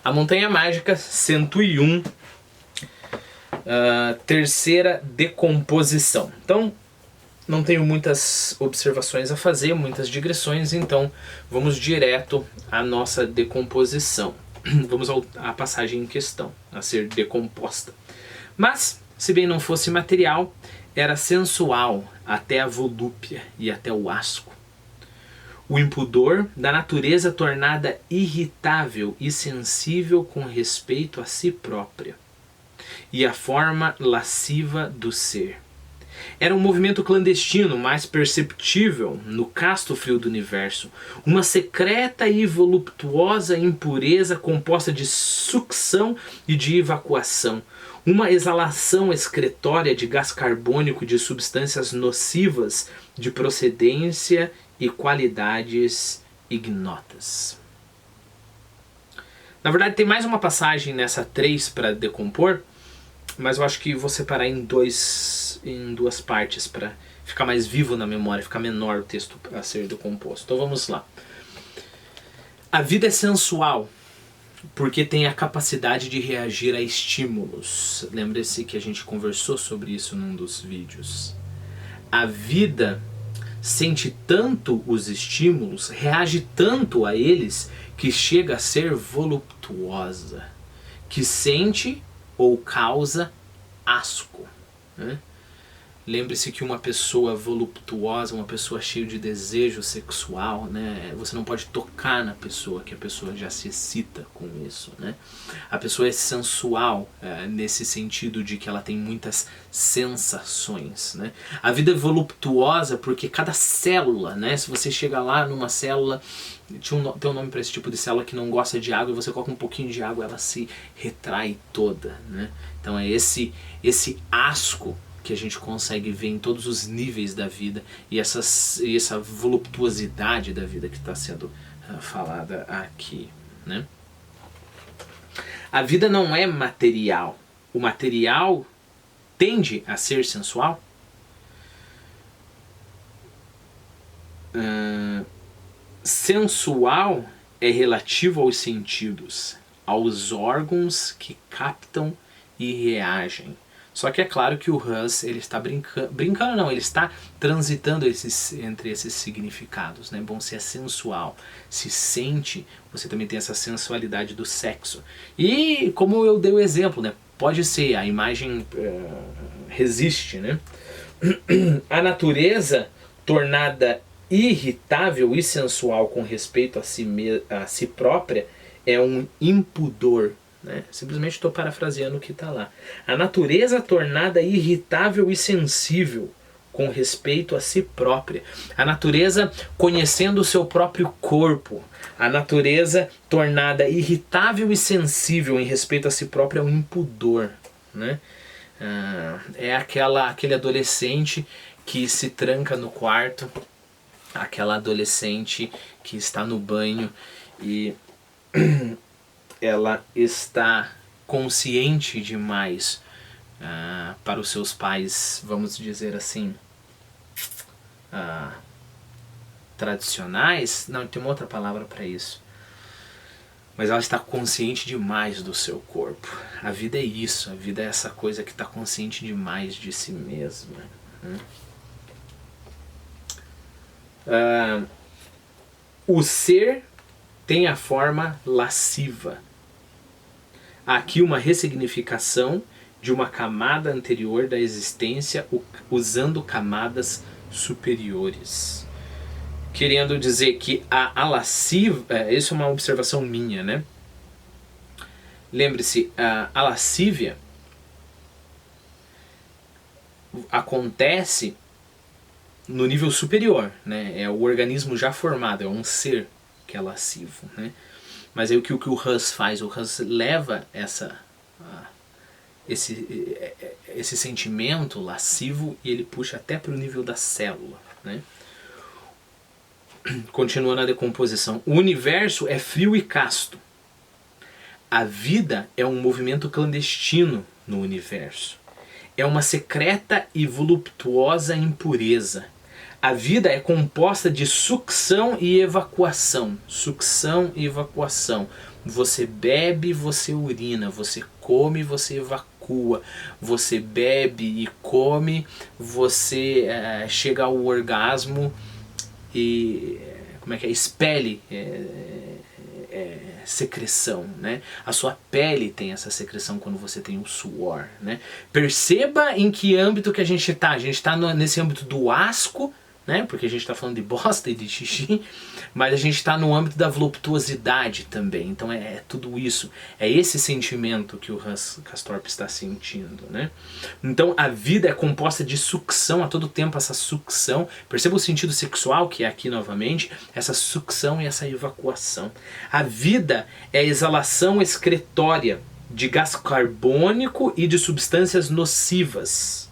A Montanha Mágica 101, terceira decomposição. Então, não tenho muitas observações a fazer, muitas digressões, então vamos direto à nossa decomposição. Vamos à passagem em questão, a ser decomposta. Mas, se bem não fosse material, era sensual até a volúpia e até o asco. O impudor da natureza tornada irritável e sensível com respeito a si própria, e a forma lasciva do ser. Era um movimento clandestino, mais perceptível no casto frio do universo, uma secreta e voluptuosa impureza composta de sucção e de evacuação, uma exalação excretória de gás carbônico e de substâncias nocivas de procedência e qualidades ignotas. Na verdade, tem mais uma passagem nessa 3 para decompor, mas eu acho que vou separar em duas partes para ficar mais vivo na memória, ficar menor o texto a ser decomposto. Então vamos lá. A vida é sensual porque tem a capacidade de reagir a estímulos. Lembre-se que a gente conversou sobre isso num dos vídeos. A vida sente tanto os estímulos, reage tanto a eles, que chega a ser voluptuosa, que sente ou causa asco, né? Lembre-se que uma pessoa voluptuosa, uma pessoa cheia de desejo sexual, né? Você não pode tocar na pessoa, que a pessoa já se excita com isso, né? A pessoa é sensual nesse sentido de que ela tem muitas sensações, né? A vida é voluptuosa porque cada célula, né? Se você chega lá numa célula, tem um nome para esse tipo de célula que não gosta de água, e você coloca um pouquinho de água, ela se retrai toda, né? Então é esse asco que a gente consegue ver em todos os níveis da vida, e essa voluptuosidade da vida que está sendo falada aqui, né? A vida não é material. O material tende a ser sensual? Sensual é relativo aos sentidos, aos órgãos que captam e reagem. Só que é claro que o Hus, ele está brincando não, ele está transitando entre esses significados, né? Bom, se é sensual, se sente, você também tem essa sensualidade do sexo. E como eu dei o exemplo, né? Pode ser, a imagem resiste, né? A natureza tornada irritável e sensual com respeito a si própria é um impudor. Né? Simplesmente estou parafraseando o que está lá. A natureza tornada irritável e sensível com respeito a si própria. A natureza conhecendo o seu próprio corpo. A natureza tornada irritável e sensível em respeito a si própria é um impudor. Né? É aquele adolescente que se tranca no quarto, aquela adolescente que está no banho e ela está consciente demais para os seus pais, vamos dizer assim, tradicionais. Não, tem uma outra palavra para isso. Mas ela está consciente demais do seu corpo. A vida é isso, a vida é essa coisa que está consciente demais de si mesma. O ser tem a forma lasciva. Há aqui uma ressignificação de uma camada anterior da existência usando camadas superiores. Querendo dizer que a lasciva, isso é uma observação minha, né? Lembre-se, a lascívia acontece no nível superior, né? É o organismo já formado, é um ser que é lascivo, né? Mas aí o que o Hus faz? O Hus leva esse sentimento lascivo e ele puxa até para o nível da célula, né? Continuando a decomposição. O universo é frio e casto. A vida é um movimento clandestino no universo. É uma secreta e voluptuosa impureza. A vida é composta de sucção e evacuação. Sucção e evacuação. Você bebe, você urina, você come, você evacua, você bebe e come, você chega ao orgasmo e expele secreção, né? A sua pele tem essa secreção quando você tem o suor, né? Perceba em que âmbito que a gente está. A gente está nesse âmbito do asco, né? Porque a gente está falando de bosta e de xixi, mas a gente está no âmbito da voluptuosidade também. Então é tudo isso, é esse sentimento que o Castorp está sentindo, né? Então a vida é composta de sucção a todo tempo, essa sucção. Perceba o sentido sexual que é aqui novamente, essa sucção e essa evacuação. A vida é a exalação excretória de gás carbônico e de substâncias nocivas.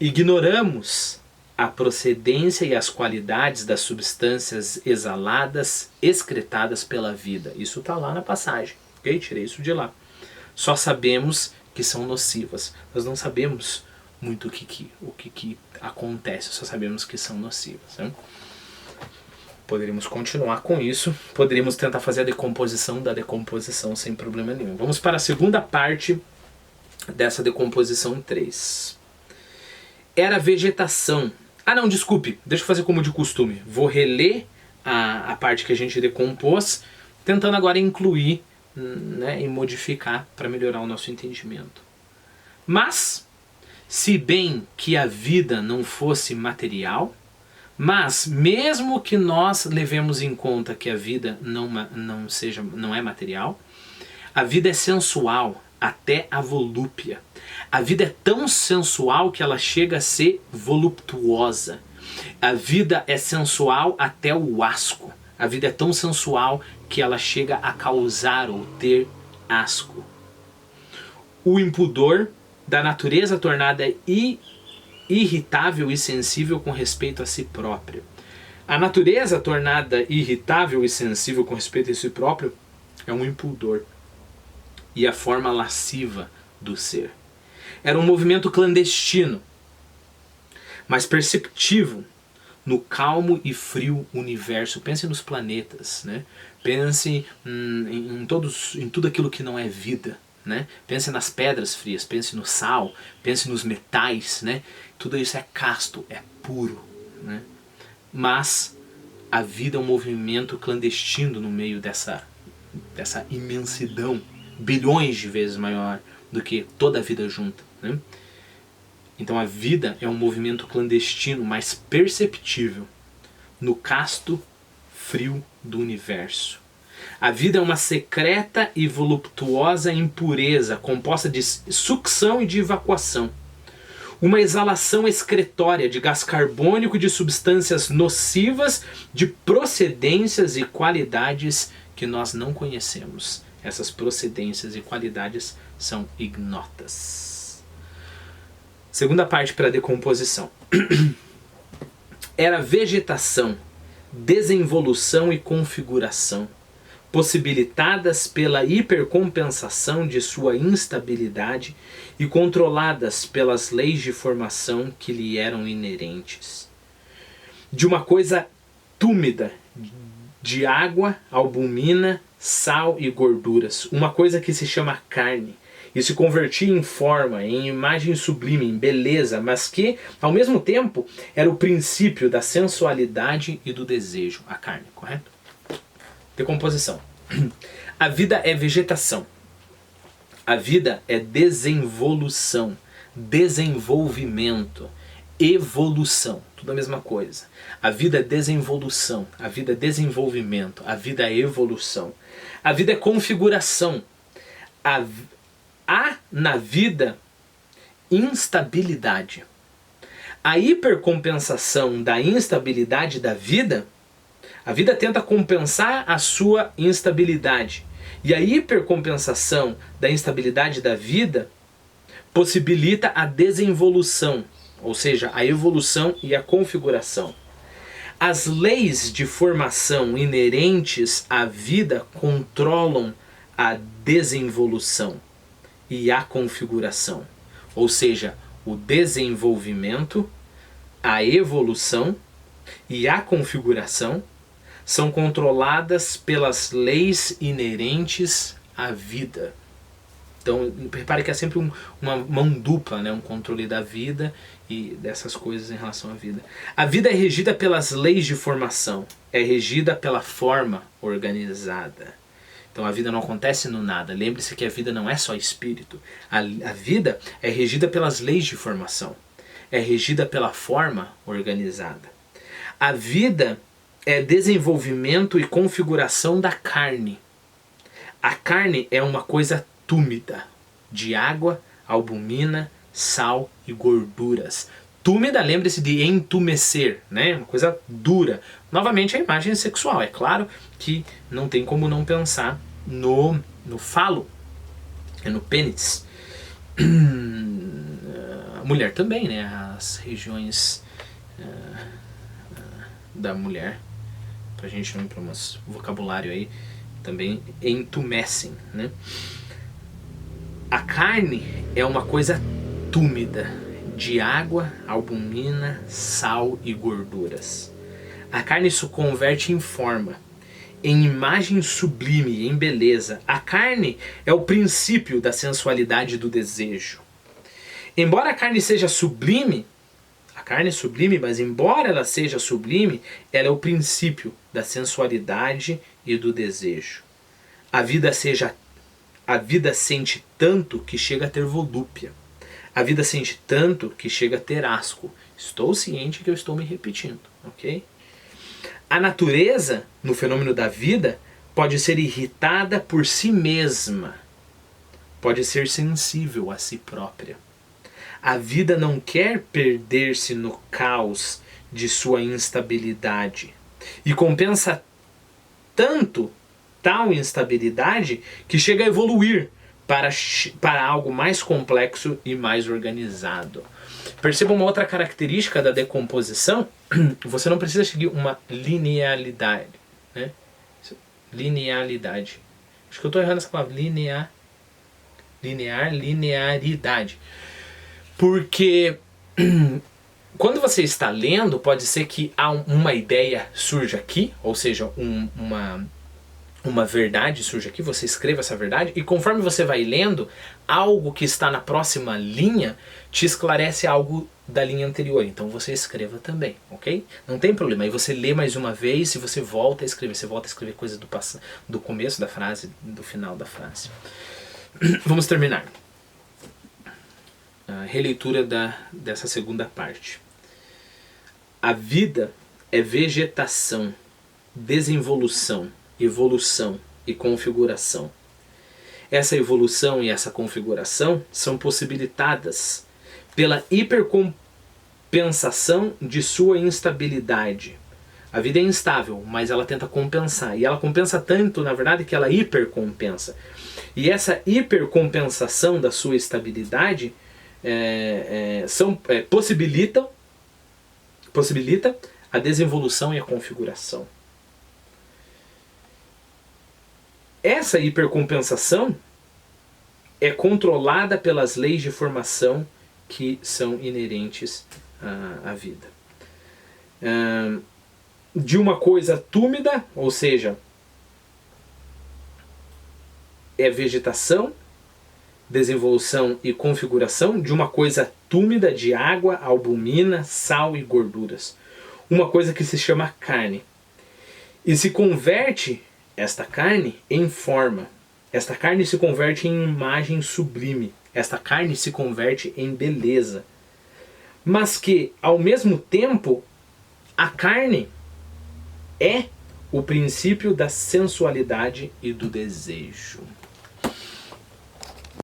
Ignoramos a procedência e as qualidades das substâncias exaladas, excretadas pela vida. Isso está lá na passagem, ok? Tirei isso de lá. Só sabemos que são nocivas. Nós não sabemos muito o que acontece, só sabemos que são nocivas, né? Poderíamos continuar com isso, poderíamos tentar fazer a decomposição da decomposição sem problema nenhum. Vamos para a segunda parte dessa decomposição 3. Era vegetação. Ah não, desculpe, deixa eu fazer como de costume. Vou reler a parte que a gente decompôs, tentando agora incluir, né, e modificar para melhorar o nosso entendimento. Mas, se bem que a vida não fosse material, mas mesmo que nós levemos em conta que a vida não é material, a vida é sensual até a volúpia. A vida é tão sensual que ela chega a ser voluptuosa. A vida é sensual até o asco. A vida é tão sensual que ela chega a causar ou ter asco. O impudor, da natureza tornada irritável e sensível com respeito a si próprio. A natureza tornada irritável e sensível com respeito a si próprio é um impudor e a forma lasciva do ser. Era um movimento clandestino, mas perceptível no calmo e frio universo. Pense nos planetas, né? Pense em tudo aquilo que não é vida, né? Pense nas pedras frias, pense no sal, pense nos metais, né? Tudo isso é casto, é puro, né? Mas a vida é um movimento clandestino no meio dessa imensidão, bilhões de vezes maior do que toda a vida junta, né? Então a vida é um movimento clandestino, mas perceptível no casto frio do universo. A vida é uma secreta e voluptuosa impureza, composta de sucção e de evacuação. Uma exalação excretória de gás carbônico e de substâncias nocivas, de procedências e qualidades que nós não conhecemos. Essas procedências e qualidades são ignotas. Segunda parte para a decomposição. Era vegetação, desenvolução e configuração, possibilitadas pela hipercompensação de sua instabilidade e controladas pelas leis de formação que lhe eram inerentes. De uma coisa túmida, de água, albumina, sal e gorduras, uma coisa que se chama carne, e se convertia em forma, em imagem sublime, em beleza, mas que, ao mesmo tempo, era o princípio da sensualidade e do desejo, a carne, correto? Decomposição. A vida é vegetação. A vida é desenvolução, desenvolvimento, evolução, tudo a mesma coisa. A vida é desenvolução, a vida é desenvolvimento, a vida é evolução. A vida é configuração. Há na vida instabilidade. A hipercompensação da instabilidade da vida, a vida tenta compensar a sua instabilidade. E a hipercompensação da instabilidade da vida possibilita a desenvolução, ou seja, a evolução e a configuração. As leis de formação inerentes à vida controlam a desenvolução e a configuração, ou seja, o desenvolvimento, a evolução e a configuração são controladas pelas leis inerentes à vida. Então, repare que é sempre uma mão dupla, né? Um controle da vida e dessas coisas em relação à vida. A vida é regida pelas leis de formação, é regida pela forma organizada. Então a vida não acontece no nada. Lembre-se que a vida não é só espírito. A vida é regida pelas leis de formação, é regida pela forma organizada. A vida é desenvolvimento e configuração da carne. A carne é uma coisa túmida, de água, albumina, sal e gorduras. Túmida, lembre-se de entumecer, né? Uma coisa dura. Novamente a imagem sexual. É claro que não tem como não pensar no falo, no pênis. A mulher também, né? As regiões da mulher, pra gente não ir para um vocabulário aí, também entumecem, né? A carne é uma coisa túmida, de água, albumina, sal e gorduras. A carne se converte em forma, em imagem sublime, em beleza. A carne é o princípio da sensualidade e do desejo. Embora a carne seja sublime, a carne é sublime, mas embora ela seja sublime, ela é o princípio da sensualidade e do desejo. A vida sente tanto que chega a ter volúpia. A vida sente tanto que chega a ter asco. Estou ciente que eu estou me repetindo, ok? A natureza, no fenômeno da vida, pode ser irritada por si mesma. Pode ser sensível a si própria. A vida não quer perder-se no caos de sua instabilidade. E compensa tanto tal instabilidade que chega a evoluir para algo mais complexo e mais organizado. Perceba uma outra característica da decomposição. Você não precisa seguir uma linearidade, né? Linearidade. Acho que eu estou errando essa palavra. Linearidade. Porque quando você está lendo, pode ser que uma ideia surja aqui, ou seja, uma verdade surge aqui, você escreva essa verdade, e conforme você vai lendo, algo que está na próxima linha te esclarece algo da linha anterior. Então você escreva também, ok? Não tem problema. Aí você lê mais uma vez e você volta a escrever. Você volta a escrever coisas do começo da frase, do final da frase. Vamos terminar. A releitura dessa segunda parte. A vida é vegetação, desenvolução, evolução e configuração. Essa evolução e essa configuração são possibilitadas pela hipercompensação de sua instabilidade. A vida é instável, mas ela tenta compensar. E ela compensa tanto, na verdade, que ela hipercompensa. E essa hipercompensação da sua estabilidade possibilita a desenvolução e a configuração. Essa hipercompensação é controlada pelas leis de formação que são inerentes à vida. De uma coisa túmida, ou seja, é vegetação, desenvolução e configuração de uma coisa túmida de água, albumina, sal e gorduras. Uma coisa que se chama carne. E se converte esta carne em forma. Esta carne se converte em imagem sublime. Esta carne se converte em beleza. Mas que, ao mesmo tempo, a carne é o princípio da sensualidade e do desejo.